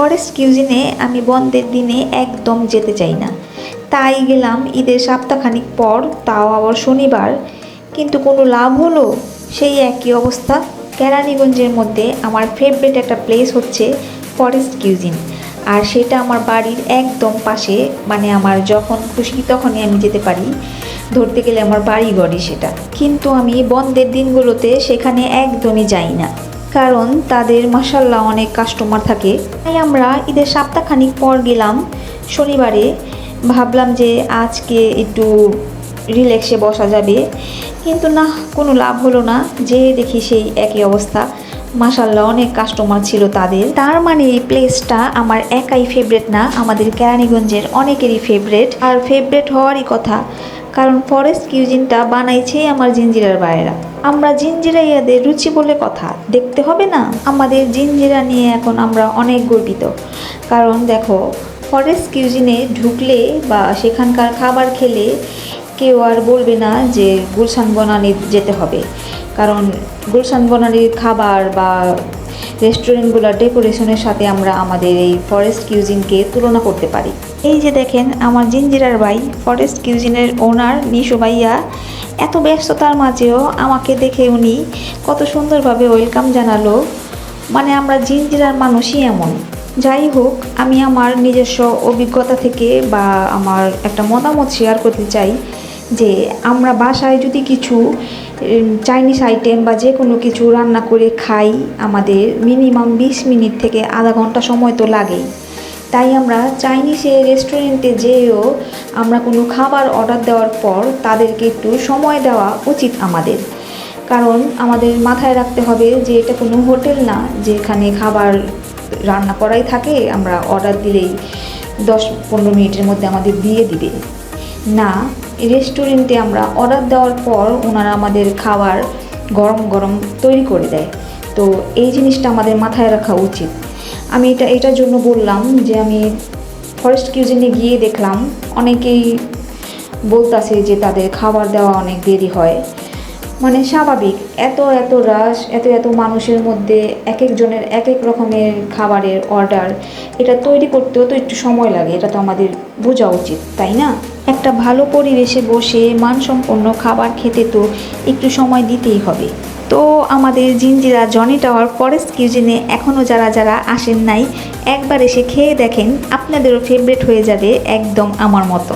Forest কিউজিনে আমি বন্ধের দিনে একদম যেতে চাই না, তাই গেলাম ঈদের সপ্তাহখানিক পর, তাও আবার শনিবার। কিন্তু কোনো লাভ হলো? সেই একই অবস্থা। কেরানীগঞ্জের মধ্যে আমার ফেভারিট একটা প্লেস হচ্ছে ফরেস্ট কিউজিন, আর সেটা আমার বাড়ির একদম পাশে। মানে আমার যখন খুশি তখনই আমি যেতে পারি, ধরতে গেলে আমার বাড়িঘরই সেটা। কিন্তু আমি বন্ধের দিনগুলোতে সেখানে একদমই যাই না, কারণ তাদের মাশাল্লাহ অনেক কাস্টমার থাকে। তাই আমরা ঈদের সপ্তাহখানিক পর গেলাম শনিবারে। ভাবলাম যে আজকে একটু রিল্যাক্সে বসা যাবে, কিন্তু না, কোনো লাভ হলো না। যে দেখি সেই একই অবস্থা। মাশাল্লাহ অনেক কাস্টমার ছিল তাদের। তার মানে এই প্লেসটা আমার একাই ফেভারেট না, আমাদের কেরানীগঞ্জের অনেকেরই ফেভারেট। আর ফেভারেট হওয়ারই কথা, কারণ ফরেস্ট কিউজিনটা বানাইছে আমার জিঞ্জিরার বাইরা। আমরা জিঞ্জিরাইয়াদের রুচি বলে কথা, দেখতে হবে না? আমাদের জিঞ্জিরা নিয়ে এখন আমরা অনেক গর্বিত। কারণ দেখো, ফরেস্ট কিউজিনে ঢুকলে বা সেখানকার খাবার খেলে কেউ আর বলবে না যে গুলশান বনানী যেতে হবে। কারণ গুলশান বনানীর খাবার বা রেস্টুরেন্টগুলোর ডেকোরেশনের সাথে আমরা আমাদের এই ফরেস্ট কিউজিনকে তুলনা করতে পারি। এই যে দেখেন আমার জিঞ্জিরার ভাই, ফরেস্ট কিউজিনের ওনার নিশু ভাইয়া, এত ব্যস্ততার মাঝেও আমাকে দেখে উনি কত সুন্দরভাবে ওয়েলকাম জানালো। মানে আমরা জিঞ্জিরার মানুষই এমন। যাই হোক, আমি আমার নিজস্ব অভিজ্ঞতা থেকে বা আমার একটা মতামত শেয়ার করতে চাই যে আমরা বাসায় যদি কিছু চাইনিজ আইটেম বা যে কোনো কিছু রান্না করে খাই, আমাদের মিনিমাম 20 মিনিট থেকে আধা ঘন্টা সময় তো লাগেই। তাই আমরা চাইনিজের রেস্টুরেন্টে যেয়েও আমরা কোনো খাবার অর্ডার দেওয়ার পর তাদেরকে একটু সময় দেওয়া উচিত আমাদের। কারণ আমাদের মাথায় রাখতে হবে যে এটা কোনো হোটেল না যেখানে খাবার রান্না করাই থাকে, আমরা অর্ডার দিলেই 10-15 মিনিটের মধ্যে আমাদের দিয়ে দিবে। না, রেস্টুরেন্টে আমরা অর্ডার দেওয়ার পর ওনারা আমাদের খাবার গরম গরম তৈরি করে দেয়। তো এই জিনিসটা আমাদের মাথায় রাখা উচিত। আমি এটার জন্য বললাম যে আমি ফরেস্ট কিউজিনে গিয়ে দেখলাম অনেকেই বলতাছে যে তাদের খাবার দেওয়া অনেক দেরি হয়। মানে স্বাভাবিক, এত রাশ, এত মানুষের মধ্যে এক একজনের এক এক রকমের খাবারের অর্ডার, এটা তৈরি করতেও তো একটু সময় লাগে। এটা তো আমাদের বোঝা উচিত, তাই না? একটা ভালো পরিবেশে বসে মানসম্পন্ন খাবার খেতে তো একটু সময় দিতেই হবে। তো আমাদের জিঞ্জিরা জনি টাওয়ার ফরেস্ট কিউজিনে এখনও যারা আসেন নাই, একবার এসে খেয়ে দেখেন, আপনাদেরও ফেভারিট হয়ে যাবে একদম আমার মতো।